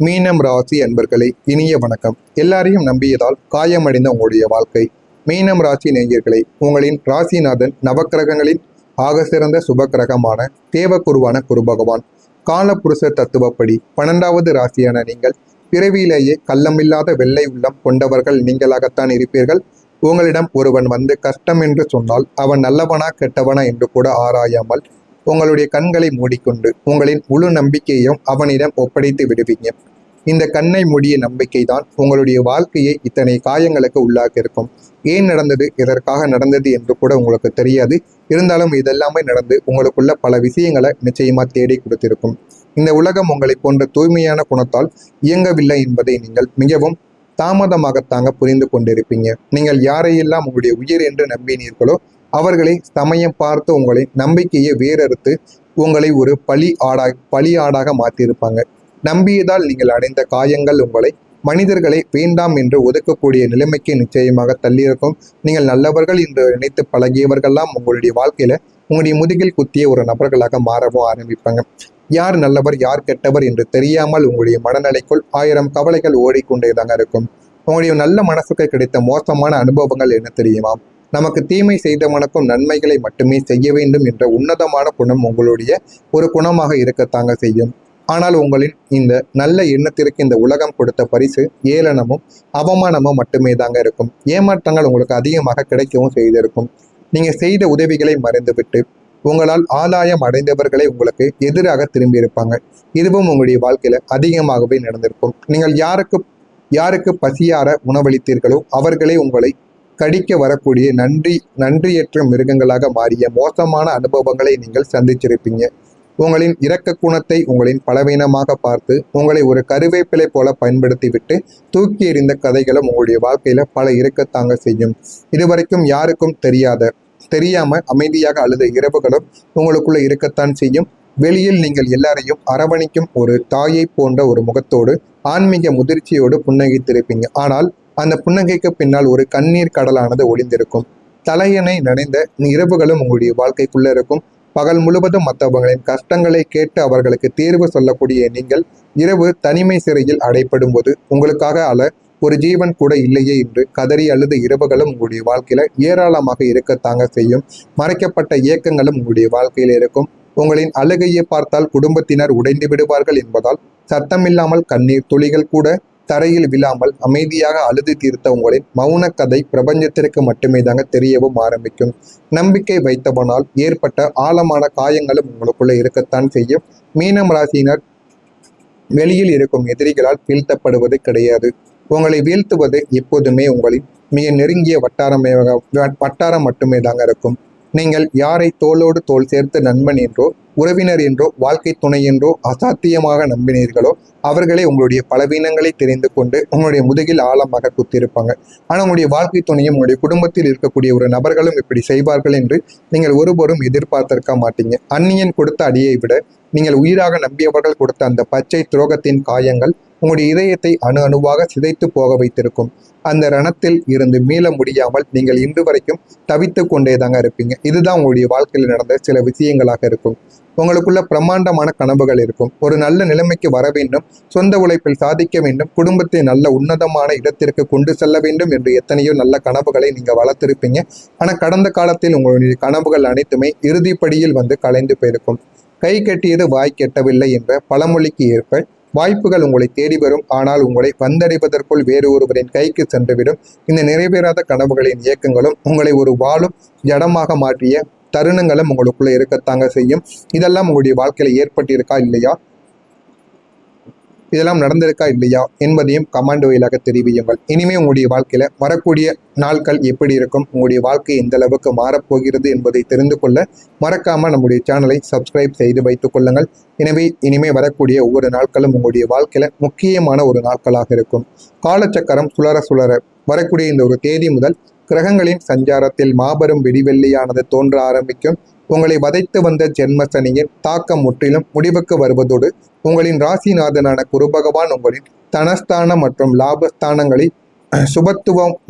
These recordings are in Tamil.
மீனம் ராசி அன்பர்களே, இனிய வணக்கம். எல்லாரையும் நம்பியதால் காயமடைந்த உங்களுடைய வாழ்க்கை. மீனம் ராசி நேயர்களே, உங்களின் ராசிநாதன் நவக்கிரகங்களின் ஆக சிறந்த சுப கிரகமான தேவகுருவான குரு பகவான். காலபுருஷ தத்துவப்படி 12வது ராசியான நீங்கள் பிறவியிலேயே கள்ளமில்லாத வெள்ளை உள்ளம் கொண்டவர்கள் நீங்களாகத்தான் இருப்பீர்கள். உங்களிடம் ஒருவன் வந்து கஷ்டம் என்று சொன்னால் அவன் நல்லவனா கெட்டவனா என்று கூட ஆராயாமல் உங்களுடைய கண்களை மூடிக்கொண்டு உங்களின் முழு நம்பிக்கையையும் அவனிடம் ஒப்படைத்து விடுவீங்க. இந்த கண்ணை மூடிய நம்பிக்கை தான் உங்களுடைய வாழ்க்கையை இத்தனை காயங்களுக்கு உள்ளாக்கியிருக்கும். ஏன் நடந்தது, எதற்காக நடந்தது என்று கூட உங்களுக்கு தெரியாது. இருந்தாலும் இதெல்லாமே நடந்து உங்களுக்குள்ள பல விஷயங்களை நிச்சயமா தேடி கொடுத்திருக்கும். இந்த உலகம் உங்களை போன்ற தூய்மையான குணத்தால் இயங்கவில்லை என்பதை நீங்கள் மிகவும் தாமதமாகத்தாங்க புரிந்து கொண்டிருப்பீங்க. நீங்கள் யாரையெல்லாம் உங்களுடைய உயிர் என்று நம்பினீர்களோ அவர்களை சமயம் பார்த்து உங்களை நம்பிக்கையை வேறறுத்து உங்களை ஒரு பலி ஆடாக மாற்றியிருப்பாங்க. நம்பியதால் நீங்கள் அடைந்த காயங்கள் உங்களை மனிதர்களை வேண்டாம் என்று ஒதுக்கக்கூடிய நிலைமைக்கு நிச்சயமாக தள்ளியிருக்கும். நீங்கள் நல்லவர்கள் என்று நினைத்து பழகியவர்கள்லாம் உங்களுடைய வாழ்க்கையில உங்களுடைய முதுகில் குத்திய ஒரு நபர்களாக மாறவும் ஆரம்பிப்பாங்க. யார் நல்லவர் யார் கெட்டவர் என்று தெரியாமல் உங்களுடைய மனநிலைக்குள் 1000 கவலைகள் ஓடிக்கொண்டேதாங்க இருக்கும். உங்களுடைய நல்ல மனசுக்கு கிடைத்த மோசமான அனுபவங்கள் என்ன தெரியுமா? நமக்கு தீமை செய்தவனுக்கும் நன்மைகளை மட்டுமே செய்ய வேண்டும் என்ற உன்னதமான குணம் உங்களுடைய ஒரு குணமாக இருக்கத்தாங்க செய்யும். ஆனால் உங்களின் இந்த நல்ல எண்ணத்திற்கு இந்த உலகம் கொடுத்த பரிசு ஏளனமும் அவமானமும் மட்டுமே தாங்க இருக்கும். ஏமாற்றங்கள் உங்களுக்கு அதிகமாக கிடைக்கவும் செய்திருக்கும். நீங்க செய்த உதவிகளை மறைந்துவிட்டு உங்களால் ஆதாயம் அடைந்தவர்களை உங்களுக்கு எதிராக திரும்பியிருப்பாங்க. இதுவும் உங்களுடைய வாழ்க்கையில அதிகமாகவே நடந்திருக்கும். நீங்கள் யாருக்கு பசியார உணவளித்தீர்களோ அவர்களே உங்களை கடிக்க வரக்கூடிய நன்றியற்ற மிருகங்களாக மாறிய மோசமான அனுபவங்களை நீங்கள் சந்திச்சிருப்பீங்க. உங்களின் இரக்க குணத்தை உங்களின் பலவீனமாக பார்த்து உங்களை ஒரு கருவேப்பிலை போல பயன்படுத்திவிட்டு தூக்கி எறிந்த கதைகளும் உங்களுடைய வாழ்க்கையில பல இருக்கத்தாங்க செய்யும். இதுவரைக்கும் யாருக்கும் தெரியாம அமைதியாக அழுத இரவுகளும் உங்களுக்குள்ள இருக்கத்தான் செய்யும். வெளியில் நீங்கள் எல்லாரையும் அரவணைக்கும் ஒரு தாயை போன்ற ஒரு முகத்தோடு ஆன்மீக முதிர்ச்சியோடு புன்னகைத்திருப்பீங்க. ஆனால் அந்த புன்னகைக்கு பின்னால் ஒரு கண்ணீர் கடலானது ஒளிந்திருக்கும். தலையணை நனைந்த இரவுகளும் உங்களுடைய வாழ்க்கைக்குள்ள இருக்கும். பகல் முழுவதும் மற்றவர்களின் கஷ்டங்களை கேட்டு அவர்களுக்கு தீர்வு சொல்லக்கூடிய நீங்கள் இரவு தனிமை சிறையில் அடைப்படும் போது உங்களுக்காக ஒரு ஜீவன் கூட இல்லையே என்று கதறி அழுத இரவுகளும் உங்களுடைய வாழ்க்கையில ஏராளமாக இருக்கத்தாங்க செய்யும். மறைக்கப்பட்ட இயக்கங்களும் உங்களுடைய வாழ்க்கையில இருக்கும். உங்களின் அழுகையை பார்த்தால் குடும்பத்தினர் உடைந்து விடுவார்கள் என்பதால் சத்தமில்லாமல் கண்ணீர் துளிகள் கூட தரையில் விழாமல் அமைதியாக அழுது தீர்த்த உங்களின் மௌன கதை பிரபஞ்சத்திற்கு மட்டுமே தாங்க தெரியவும் ஆரம்பிக்கும். நம்பிக்கை வைத்தவனால் ஏற்பட்ட ஆழமான காயங்களும் உங்களுக்குள்ள இருக்கத்தான் செய்யும். மீனம் ராசியினர் வெளியில் இருக்கும் எதிரிகளால் வீழ்த்தப்படுவது கிடையாது. உங்களை வீழ்த்துவது எப்போதுமே உங்களின் மிக நெருங்கிய வட்டாரம் மட்டுமே தாங்க இருக்கும். நீங்கள் யாரை தோளோடு தோள் சேர்த்து நண்பன் என்றோ உறவினர் என்றோ வாழ்க்கை துணை என்றோ அசாத்தியமாக நம்பினீர்களோ அவர்களே உங்களுடைய பலவீனங்களை தெரிந்து கொண்டு உங்களுடைய முதுகில் ஆழமாக குத்திருப்பாங்க. ஆனால் உங்களுடைய வாழ்க்கை துணையும் உங்களுடைய குடும்பத்தில் இருக்கக்கூடிய ஒரு நபர்களும் இப்படி செய்வார்கள் என்று நீங்கள் ஒருபோதும் எதிர்பார்த்திருக்க மாட்டீங்க. அந்நியன் கொடுத்த அடியை விட நீங்கள் உயிராக நம்பியவர்கள் கொடுத்த அந்த பச்சை துரோகத்தின் காயங்கள் உங்களுடைய இதயத்தை அணுவாக சிதைத்து போக வைத்திருக்கும். அந்த ரணத்தில் இருந்து மீள முடியாமல் நீங்கள் இன்று வரைக்கும் தவித்து கொண்டேதாங்க இருப்பீங்க. இதுதான் உங்களுடைய வாழ்க்கையில் நடந்த சில விஷயங்களாக இருக்கும். உங்களுக்குள்ள பிரம்மாண்டமான கனவுகள் இருக்கும். ஒரு நல்ல நிலைமைக்கு வர வேண்டும், சொந்த உழைப்பில் சாதிக்க வேண்டும், குடும்பத்தை நல்ல உன்னதமான இடத்திற்கு கொண்டு செல்ல வேண்டும் என்று எத்தனையோ நல்ல கனவுகளை நீங்க வளர்த்திருப்பீங்க. ஆனா கடந்த காலத்தில் உங்களுடைய கனவுகள் அனைத்துமே இறுதிப்படியில் வந்து கலைந்து போயிருக்கும். கை கட்டியது வாய் கெட்டவில்லை என்ற பழமொழிக்கு ஏற்ப வாய்ப்புகள் உங்களை தேடி வரும். ஆனால் உங்களை வந்தடைவதற்குள் வேறு ஒருவரின் கைக்கு சென்றுவிடும். இந்த நிறைவேறாத கனவுகளின் இயக்கங்களும் உங்களை ஒரு வாழும் ஜடமாக மாற்றிய தருணங்களும் உங்களுக்குள்ள இருக்கத்தாங்க செய்யும். இதெல்லாம் உங்களுடைய வாழ்க்கையில ஏற்பட்டிருக்கா இல்லையா, இதெல்லாம் நடந்திருக்கா இல்லையா என்பதையும் கமெண்ட் வாயிலாக தெரிவியுங்கள். இனிமே உங்களுடைய வாழ்க்கையில வரக்கூடிய நாட்கள் எப்படி இருக்கும், உங்களுடைய வாழ்க்கை எந்த அளவுக்கு மாறப்போகிறது என்பதை தெரிந்து கொள்ள மறக்காம நம்முடைய சேனலை சப்ஸ்கிரைப் செய்து வைத்துக் கொள்ளுங்கள். எனவே இனிமே வரக்கூடிய ஒவ்வொரு நாட்களும் உங்களுடைய வாழ்க்கையில முக்கியமான ஒரு நாட்களாக இருக்கும். காலச்சக்கரம் சுழற வரக்கூடிய இந்த ஒரு தேதி முதல் கிரகங்களின் சஞ்சாரத்தில் மாபெரும் விடிவெள்ளியானது தோன்ற ஆரம்பிக்கும். உங்களை வதைத்து வந்த ஜென்ம சனியின் தாக்கம் முற்றிலும் முடிவுக்கு வருவதோடு உங்களின் ராசிநாதனான குரு பகவான் உங்களின் தனஸ்தானம் மற்றும் லாபஸ்தானங்களை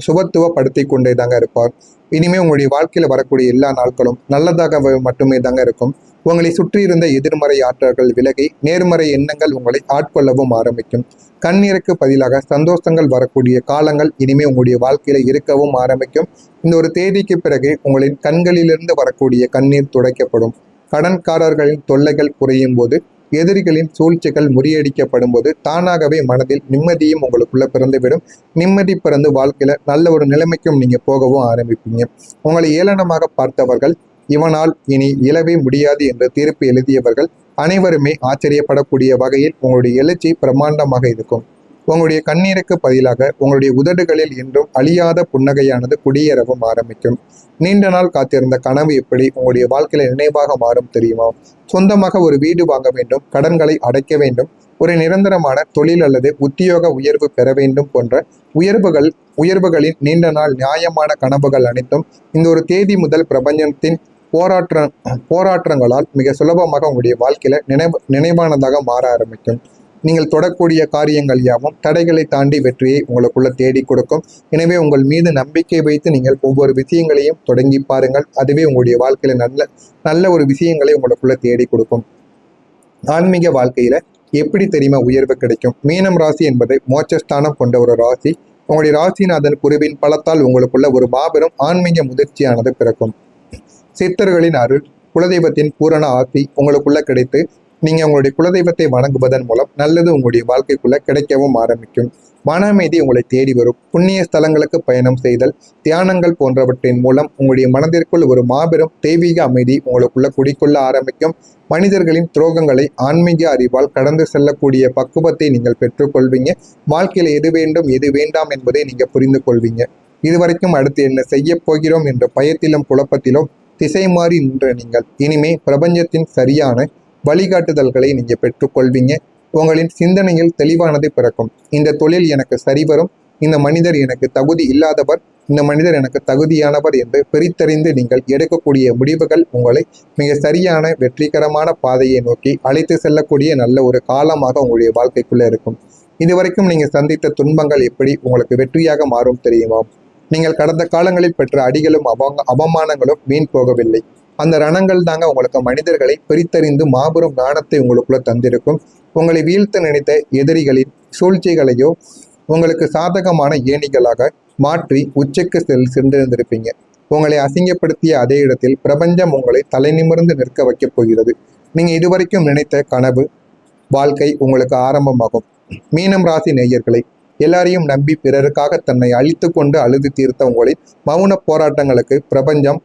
சுபத்துவப்படுத்தி கொண்டே தாங்க இருப்பார். இனிமே உங்களுடைய வாழ்க்கையில வரக்கூடிய எல்லா நாட்களும் நல்லதாக மட்டுமே தாங்க இருக்கும். உங்களை சுற்றியிருந்த எதிர்மறை ஆற்றல்கள் விலகி நேர்மறை எண்ணங்கள் உங்களை ஆட்கொள்ளவும் ஆரம்பிக்கும். கண்ணீருக்கு பதிலாக சந்தோஷங்கள் வரக்கூடிய காலங்கள் இனிமே உங்களுடைய வாழ்க்கையில இருக்கவும் ஆரம்பிக்கும். இந்த ஒரு தேதிக்கு பிறகு உங்களின் கண்களிலிருந்து வரக்கூடிய கண்ணீர் துடைக்கப்படும். கடன்காரர்களின் தொல்லைகள் குறையும் போது, எதிரிகளின் சூழ்ச்சிகள் முறியடிக்கப்படும் போது தானாகவே மனதில் நிம்மதியும் உங்களுக்குள்ள பிறந்துவிடும். நிம்மதி பிறந்து வாழ்க்கையில நல்ல ஒரு நிலைமைக்கும் நீங்க போகவும் ஆரம்பிப்பீங்க. உங்களை ஏளனமாக பார்த்தவர்கள், இவனால் இனி இயலவே முடியாது என்று தீர்ப்பு எழுதியவர்கள் அனைவருமே ஆச்சரியப்படக்கூடிய வகையில் உங்களுடைய எழுச்சி பிரமாண்டமாக இருக்கும். உங்களுடைய கண்ணீருக்கு பதிலாக உங்களுடைய உதடுகளில் என்றும் அழியாத புன்னகையானது குடியேறவும் ஆரம்பிக்கும். நீண்ட நாள் காத்திருந்த கனவு எப்படி உங்களுடைய வாழ்க்கையில நினைவாக மாறும் தெரியுமா? சொந்தமாக ஒரு வீடு வாங்க வேண்டும், கடன்களை அடைக்க வேண்டும், ஒரு நிரந்தரமான தொழில் அல்லது உத்தியோக உயர்வு பெற வேண்டும் போன்ற உயர்வுகளின் நீண்ட நாள் நியாயமான கனவுகள் அனைத்தும் இந்த ஒரு தேதி முதல் பிரபஞ்சத்தின் போராட்டங்களால் மிக சுலபமாக உங்களுடைய வாழ்க்கையில நினைவானதாக மாற ஆரம்பிக்கும். நீங்கள் தொடக்கூடிய காரியங்கள் யாவும் தடைகளை தாண்டி வெற்றியை உங்களுக்குள்ள தேடி கொடுக்கும். எனவே உங்கள் மீது நம்பிக்கை வைத்து நீங்கள் ஒவ்வொரு விஷயங்களையும் தொடங்கி பாருங்கள். அதுவே உங்களுடைய வாழ்க்கையில நல்ல ஒரு விஷயங்களை உங்களுக்குள்ள தேடி கொடுக்கும். ஆன்மீக வாழ்க்கையில எப்படி தெரியுமா உயர்வு கிடைக்கும்? மீனம் ராசி என்பது மோட்சஸ்தானம் கொண்ட ஒரு ராசி. உங்களுடைய ராசிநாதன் குருவின் பலத்தால் உங்களுக்குள்ள ஒரு மாபெரும் ஆன்மீக முதிர்ச்சியானது பிறக்கும். சித்தர்களின் அருள், குலதெய்வத்தின் பூரண ஆசி உங்களுக்குள்ள கிடைத்து நீங்க உங்களுடைய குலதெய்வத்தை வணங்குவதன் மூலம் நல்லது உங்களுடைய வாழ்க்கைக்குள்ள கிடைக்கவும் ஆரம்பிக்கும். மன அமைதி உங்களை தேடி வரும். புண்ணிய ஸ்தலங்களுக்கு பயணம் செய்தல், தியானங்கள் போன்றவற்றின் மூலம் உங்களுடைய மனதிற்குள் ஒரு மாபெரும் தெய்வீக அமைதி உங்களுக்குள்ள குடிக்கொள்ள ஆரம்பிக்கும். மனிதர்களின் துரோகங்களை ஆன்மீக அறிவால் கடந்து செல்லக்கூடிய பக்குவத்தை நீங்கள் பெற்றுக்கொள்வீங்க. வாழ்க்கையில எது வேண்டும் எது வேண்டாம் என்பதை நீங்க புரிந்து கொள்வீங்க. இதுவரைக்கும் அடுத்து என்ன செய்ய போகிறோம் என்ற பயத்திலும் குழப்பத்திலும் திசை மாறி நின்ற நீங்கள் இனிமே பிரபஞ்சத்தின் சரியான வழிகாட்டுதல்களை நீங்க பெற்றுக்கொள்வீங்க. உங்களின் சிந்தனையில் தெளிவானது பிறக்கும். இந்த தொழில் எனக்கு சரிவரும், இந்த மனிதர் எனக்கு தகுதி இல்லாதவர், இந்த மனிதர் எனக்கு தகுதியானவர் என்று பிரித்தறிந்து நீங்கள் எடுக்கக்கூடிய முடிவுகள் உங்களை மிக சரியான வெற்றிகரமான பாதையை நோக்கி அழைத்து செல்லக்கூடிய நல்ல ஒரு காலமாக உங்களுடைய வாழ்க்கைக்குள்ள இருக்கும். இதுவரைக்கும் நீங்க சந்தித்த துன்பங்கள் எப்படி உங்களுக்கு வெற்றியாக மாறும் தெரியுமா? நீங்கள் கடந்த காலங்களில் பெற்ற அடிகளும் அவமானங்களும் வீண் போகவில்லை. அந்த ரணங்கள் தாங்க உங்களுக்கு மனிதர்களை பிரித்தறிந்து மாபெரும் ஞானத்தை உங்களுக்குள்ள தந்திருக்கும். உங்களை வீழ்த்த நினைத்த எதிரிகளின் சூழ்ச்சிகளையோ உங்களுக்கு சாதகமான ஏணிகளாக மாற்றி உச்சைக்கு சென்றிருந்திருப்பீங்க. உங்களை அசிங்கப்படுத்திய அதே இடத்தில் பிரபஞ்சம் உங்களை தலை நிமிர்ந்து நிற்க வைக்கப் போகிறது. நீங்க இதுவரைக்கும் நினைத்த கனவு வாழ்க்கை உங்களுக்கு ஆரம்பமாகும். மீனம் ராசி நேயர்களை, எல்லாரையும் நம்பி பிறருக்காக தன்னை அழித்து கொண்டு அழுது தீர்த்த உங்களின் மௌன போராட்டங்களுக்கு பிரபஞ்சம்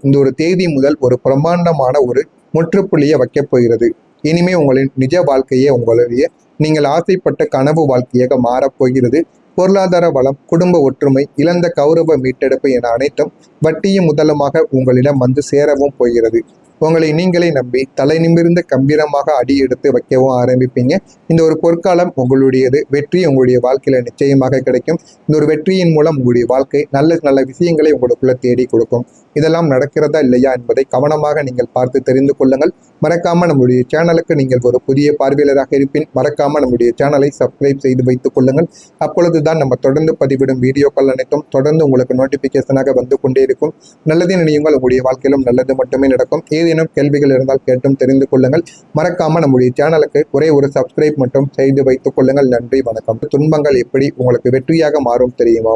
இந்த ஒரு தேதி முதல் ஒரு பிரம்மாண்டமான ஒரு முற்றுப்புள்ளியை வைக்கப் போகிறது. இனிமே உங்களின் நிஜ வாழ்க்கையே உங்களுடைய நீங்கள் ஆசைப்பட்ட கனவு வாழ்க்கையாக மாறப்போகிறது. பொருளாதார வளம், குடும்ப ஒற்றுமை, இழந்த கௌரவ மீட்டெடுப்பு என அனைத்தும் வட்டியும் முதலுமாக உங்களிடம் வந்து சேரவும் போகிறது. உங்களை நீங்களே நம்பி தலை நிமிர்ந்த கம்பீரமாக அடி எடுத்து வைக்கவும் ஆரம்பிப்பீங்க. இந்த ஒரு பொற்காலம் உங்களுடையது. வெற்றி உங்களுடைய வாழ்க்கையில நிச்சயமாக கிடைக்கும். இந்த ஒரு வெற்றியின் மூலம் உங்களுடைய வாழ்க்கை நல்ல நல்ல விஷயங்களை உங்களுக்குள்ள தேடி கொடுக்கும். இதெல்லாம் நடக்கிறதா இல்லையா என்பதை கவனமாக நீங்கள் பார்த்து தெரிந்து கொள்ளுங்கள். மறக்காம நம்முடைய சேனலுக்கு நீங்கள் ஒரு புதிய பார்வையாளராக இருப்பின் மறக்காம நம்முடைய சேனலை சப்ஸ்கிரைப் செய்து வைத்துக் கொள்ளுங்கள். அப்பொழுதுதான் நம்ம தொடர்ந்து பதிவிடும் வீடியோக்கள் அனைத்தும் தொடர்ந்து உங்களுக்கு நோட்டிபிகேஷனாக வந்து கொண்டே இருக்கும். நல்லதே நினையுங்கள், உங்களுடைய வாழ்க்கையிலும் நல்லது மட்டுமே நடக்கும். ஏதேனும் கேள்விகள் இருந்தால் கேட்டும் தெரிந்து கொள்ளுங்கள். மறக்காம நம்முடைய சேனலுக்கு ஒரே ஒரு சப்ஸ்கிரைப் மட்டும் செய்து வைத்துக் கொள்ளுங்கள். நன்றி, வணக்கம். துன்பங்கள் எப்படி உங்களுக்கு வெற்றியாக மாறும் தெரியுமா?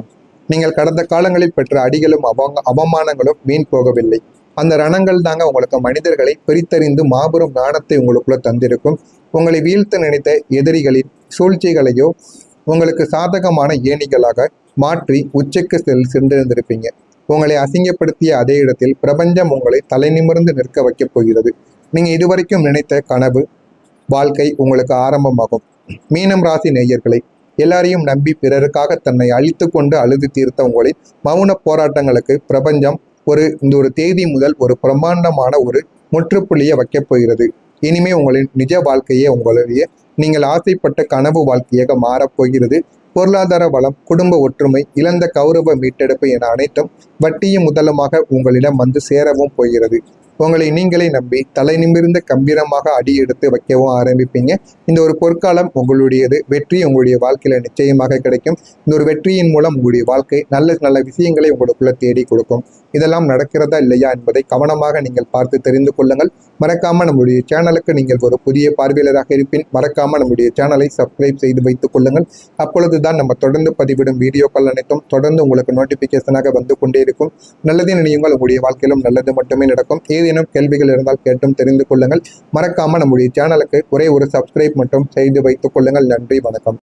நீங்கள் கடந்த காலங்களில் பெற்ற அடிகளும் அவமானங்களும் வீண் போகவில்லை. அந்த ரணங்கள் தாங்க உங்களுக்கு மனிதர்களை பிரித்தறிந்து மாபெரும் ஞானத்தை உங்களுக்குள்ள தந்திருக்கும். உங்களை வீழ்த்த நினைத்த எதிரிகளின் சூழ்ச்சிகளையோ உங்களுக்கு சாதகமான ஏணிகளாக மாற்றி உச்சைக்கு சென்றிருந்திருப்பீங்க. உங்களை அசிங்கப்படுத்திய அதே இடத்தில் பிரபஞ்சம் உங்களை தலை நிமிர்ந்து நிற்க வைக்கப் போகிறது. நீங்க இதுவரைக்கும் நினைத்த கனவு வாழ்க்கை உங்களுக்கு ஆரம்பமாகும். மீனம் ராசி நேயர்களை, எல்லாரையும் நம்பி பிறருக்காக தன்னை அழித்து கொண்டு அழுது தீர்த்த உங்களின் மௌன போராட்டங்களுக்கு பிரபஞ்சம் இந்த ஒரு தேதி முதல் ஒரு பிரம்மாண்டமான ஒரு முற்றுப்புள்ளியை வைக்கப் போகிறது. இனிமே உங்களின் நிஜ வாழ்க்கையே உங்களுடைய நீங்கள் ஆசைப்பட்ட கனவு வாழ்க்கையாக மாறப்போகிறது. பொருளாதார வளம், குடும்ப ஒற்றுமை, இழந்த கௌரவ மீட்டெடுப்பு என அனைத்தும் வட்டியும் முதலுமாக உங்களிடம் வந்து சேரவும் போகிறது. உங்களை நீங்களே நம்பி தலை நிமிர்ந்த கம்பீரமாக அடி எடுத்து வைக்கவும் ஆரம்பிப்பீங்க. இந்த ஒரு பொற்காலம் உங்களுடையது. வெற்றி உங்களுடைய வாழ்க்கையில நிச்சயமாக கிடைக்கும். இந்த ஒரு வெற்றியின் மூலம் உங்களுடைய வாழ்க்கை நல்ல நல்ல விஷயங்களை உங்களுக்குள்ள தேடி கொடுக்கும். இதெல்லாம் நடக்கிறதா இல்லையா என்பதை கவனமாக நீங்கள் பார்த்து தெரிந்து கொள்ளுங்கள். மறக்காம நம்முடைய சேனலுக்கு நீங்கள் ஒரு புதிய பார்வையாளராக இருப்பின் மறக்காம நம்முடைய சேனலை சப்ஸ்கிரைப் செய்து வைத்துக் கொள்ளுங்கள். அப்பொழுதுதான் நம்ம தொடர்ந்து பதிவிடும் வீடியோக்கள் அனைத்தும் தொடர்ந்து உங்களுக்கு நோட்டிபிகேஷனாக வந்து கொண்டே இருக்கும். நல்லதே நினையுங்கள், உங்களுடைய வாழ்க்கையிலும் நல்லது மட்டுமே நடக்கும். ஏதேனும் கேள்விகள் இருந்தால் கேட்டும் தெரிந்து கொள்ளுங்கள். மறக்காம நம்முடைய சேனலுக்கு ஒரே ஒரு சப்ஸ்கிரைப் மட்டும் செய்து வைத்துக் கொள்ளுங்கள். நன்றி, வணக்கம்.